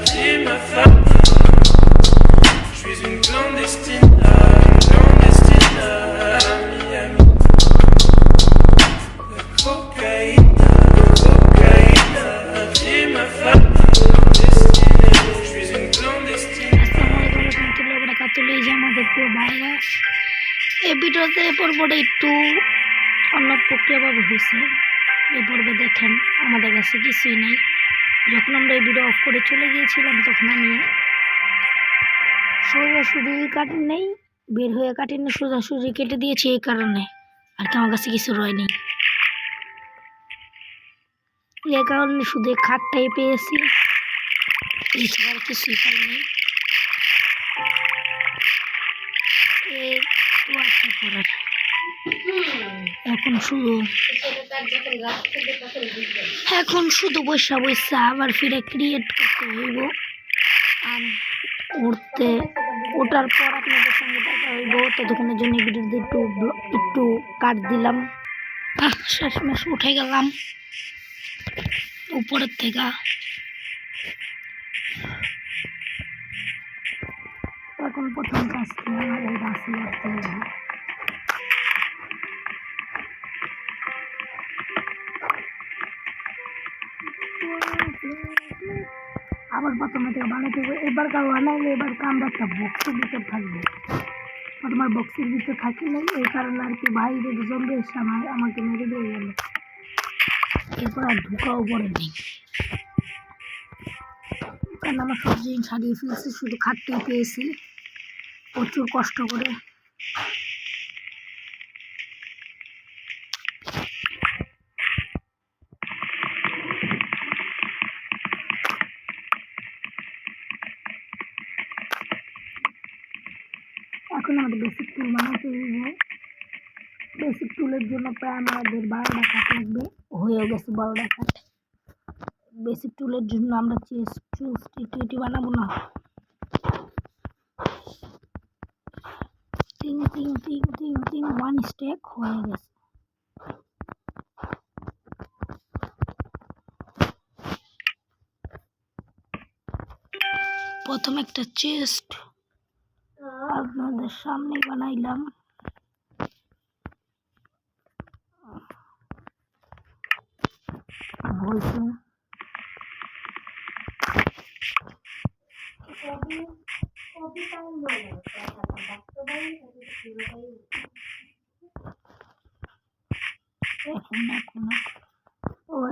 J'ai ma femme, je suis une clandestine à Miami. La cocaïne, j'ai ma femme, clandestine, je suis une clandestine. এই ভিডিওতে এ পর্বটা একটু অন্য প্রক্রিয়াভাবে হয়েছে। এই পর্বে দেখেন আমাদের কাছে কিছুই নেই। যখন আমরা এই ভিডিও অফ করে চলে গিয়েছিলাম তখন আমি সোজাসুজি কাটি নেই, বের হয়ে কাটি নেই, সোজাসুজি কেটে দিয়েছি এই কারণে আর কি আমার কাছে কিছু রয়নি। এই কারণে শুধু খাটটাই পেয়েছি, এছাড়া কিছুই পাইনি। এখন শুধু বৈশা আবার ফিরে ক্রিয়েট করতে হইব। ওটার পর আপনাদের সঙ্গে দেখা হইব। ততক্ষণের জন্য ভিডিওতে একটু কাট দিলাম। শেষমেশ উঠে গেলাম উপরের থেকে। এখন প্রথম কাজ আমাদের বাসে আসতে হবে। আবার প্রথমে থেকে বানাতে হবে। এবার বানাইলে এবার আমরা একটা বক্সের ভিতর থাকবো। তোমার বক্সের ভিতর থাকি নাই, এই কারণে আর কি বাইরে জমবে এসে আমাকে মেরে দিয়ে গেল। এরপর আর ঢুকাও পড়েনি, কারণ আমার সব জিনিস হারিয়ে ফেলছি, শুধু খাটতেই পেয়েছি প্রচুর কষ্ট করে। এখন আমাদের বেসিক টুল বানাতে হবে। বেসিক টুলের জন্য প্রায় আমাদের 12টা কাঠ লাগবে, হয়েও গেছে 12টা কাঠ। বেসিক টুলের জন্য আমরা টি বানাবো না। ওয়ান স্টেক হয়ে গেছে। প্রথম একটা চেস্ট আপনাদের সামনে বানাইলাম।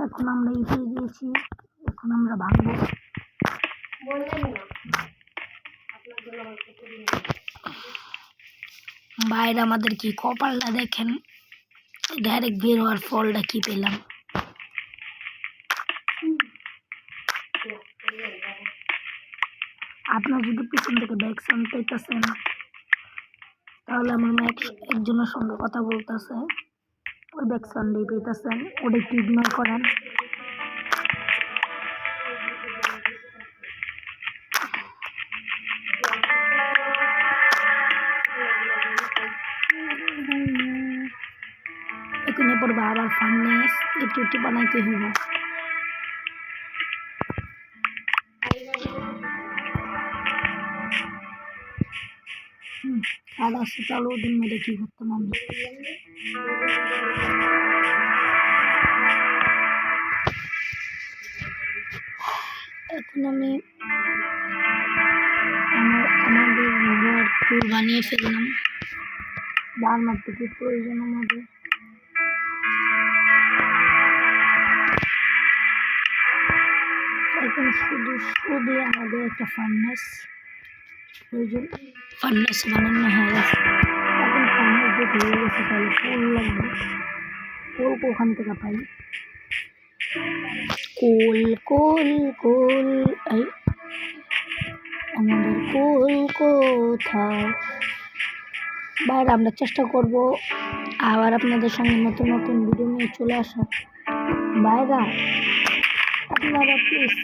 এখন আমরা এগিয়ে দিয়েছি, এখন আমরা ভাঙবো। বাইরে আমাদের কি কপালটা দেখেন, ডাইরেক্ট বের হওয়ার ফলটা কি পেলাম। আপনার যদি পিছন থেকে ব্যাক সাউন্ড পেতেছেন তাহলে আমার মা একজনের সঙ্গে কথা বলতেছে, ওই ব্যাক সাউন্ডই পেতেছেন, ওটা একটু ইগনোর করেন। এখানে পড়বে আবার ফার্নেস, এটি বানাইতে হইব। আর আসছে চালু ওদের মেরে কি করতাম আমি। এখন আমি আমাদের ঘর টুর বানিয়ে ফেললাম। বার্মার থেকে প্রয়োজন আমাদের। এখন শুধু আমাদের একটা ফার্নেস প্রয়োজন। ফার্নেস বানানো হয়ে গেছে। এখন ফার্নেস যদি হয়ে গেছে তাহলে কোল লাগবে। কোল ওখান থেকে পাই। কোল আমাদের কোল কোথায়? বাইরে আমরা চেষ্টা করব আবার আপনাদের সঙ্গে নতুন নতুন ভিডিও নিয়ে চলে আসা। বাইরা আপনারা প্লিজ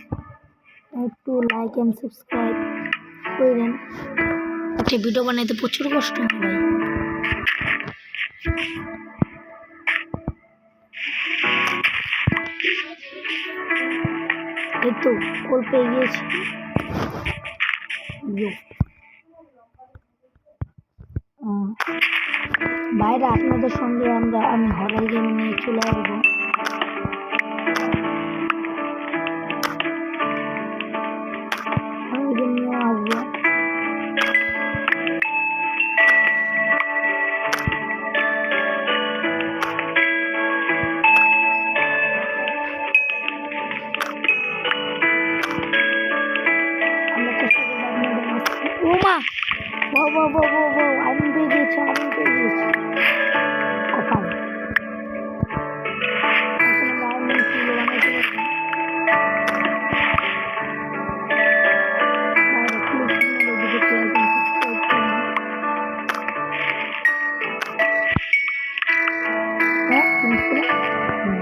একটু লাইক অ্যান্ড সাবস্ক্রাইব করেন। একটা ভিডিও বানাইতে প্রচুর কষ্ট হয় ভাই। এই তো কোল পেয়ে গিয়েছি। বাইরে আপনাদের সঙ্গে আমি হরর গেম নিয়ে চলে আসবো। হরর গেম নিয়ে আসবো। আমরা চেষ্টা করবো আপনাদের মাঝে। ও মা, আগুন পেয়ে গিয়েছে, কপাল। এখন আমরা আগুন তুলে বানাতে পারবো।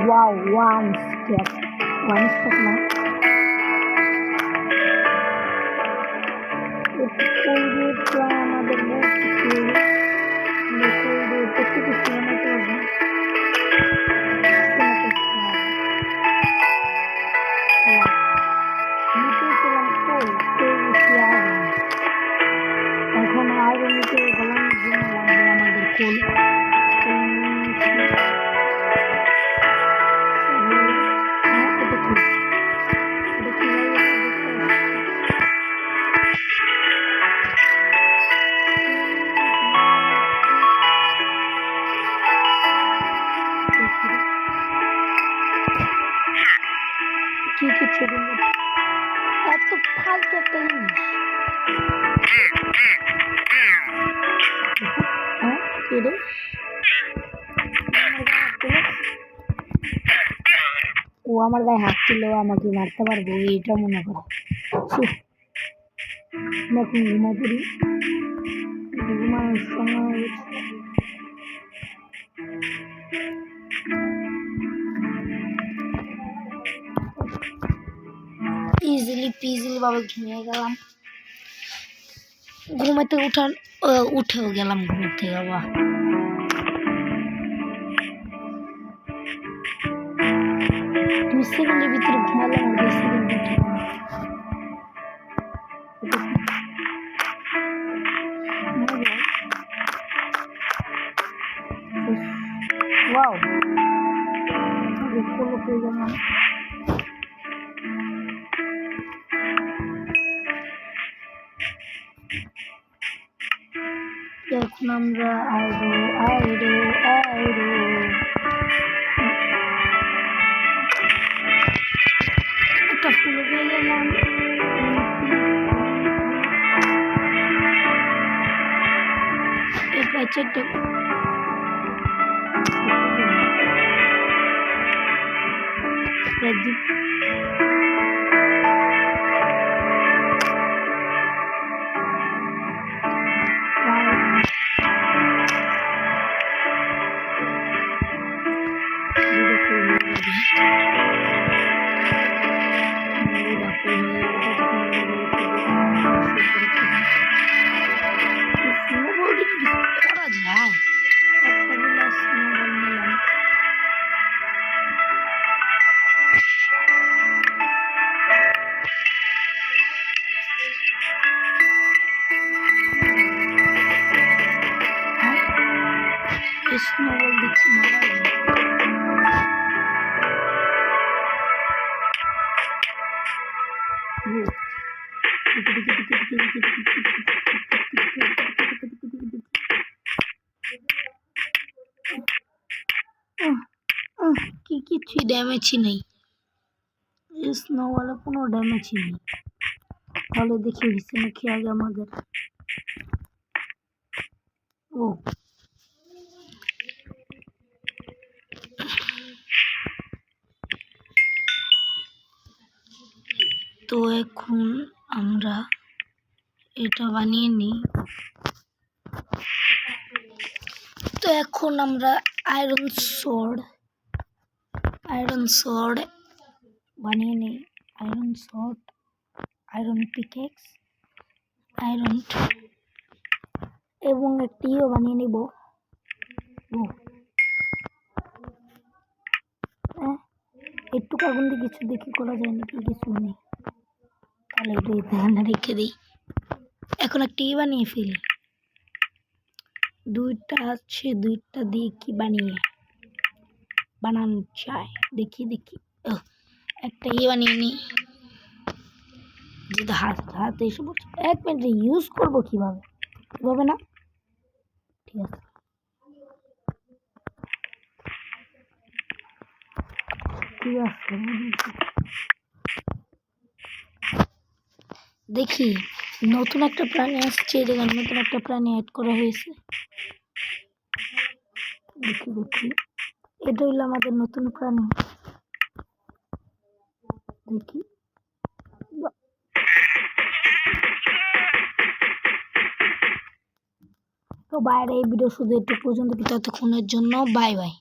Wow, one step না। আমাদের এখন আরো নিচে গলানোর জন্য লাগবে আমাদের কোল। কি কিছু এত ফালতু একটা জিনিস। ও আমার গায়ে হাত তুলেও আমাকে মারতে পারবো, এটা মনে করো। এখন ঘুমা পড়ি, ঘুমানোর সময় হয়ে গেছে। ইজিলি ভাবে ঘুমিয়ে গেলাম। ঘুমাতে উঠেও গেলাম ঘুমের থেকে। বাবা 2 সেকেন্ডের ভিতরে ঘুমালাম, 2 সেকেন্ড উঠে ওয়াও কোলো পেয়ে গেলাম। এখন আমরা আইরো একটা ফুল পেয়ে গেলাম। এরপর চেকটা প্রদীপ করা যায়। একটা গ্লাস স্নোবল নিলাম। স্নোবল দিচ্ছি মারা কিছুই ড্যামেজই নেই। স্নোবলে কোনো ড্যামেজই নেই। তাহলে দেখি হয়েছে নাকি আগে আমাদের। ও তো এখন আমরা এটা বানিয়ে নিই। তো এখন আমরা আয়রন সোর্ড বানিয়ে নিই। Iron sword, iron pickaxe, iron এবং একটিও বানিয়ে নিব। একটু আগুন দিয়ে কিছু দেখি করা যায় নাকি, কিছু নেই। তাহলে এটাই এখানে রেখে দিই। এখন একটা বানিয়ে ফেলি। দুইটা আছে, দুইটা দিয়ে কি বানানো যায় দেখি। একটা বানিয়ে নিই। যেটা হাতে এসে বলছে 1 মিনিট ইউজ করবো কিভাবে না, ঠিক আছে। দেখি নতুন একটা প্রাণী আসছে, দেখেন নতুন একটা প্রাণী অ্যাড করা হয়েছে। দেখি এটা হইলো আমাদের নতুন প্রাণী। দেখি তো বাইরে এই ভিডিও শুধু একটু পর্যন্ত, ততক্ষণের জন্য বাই বাই।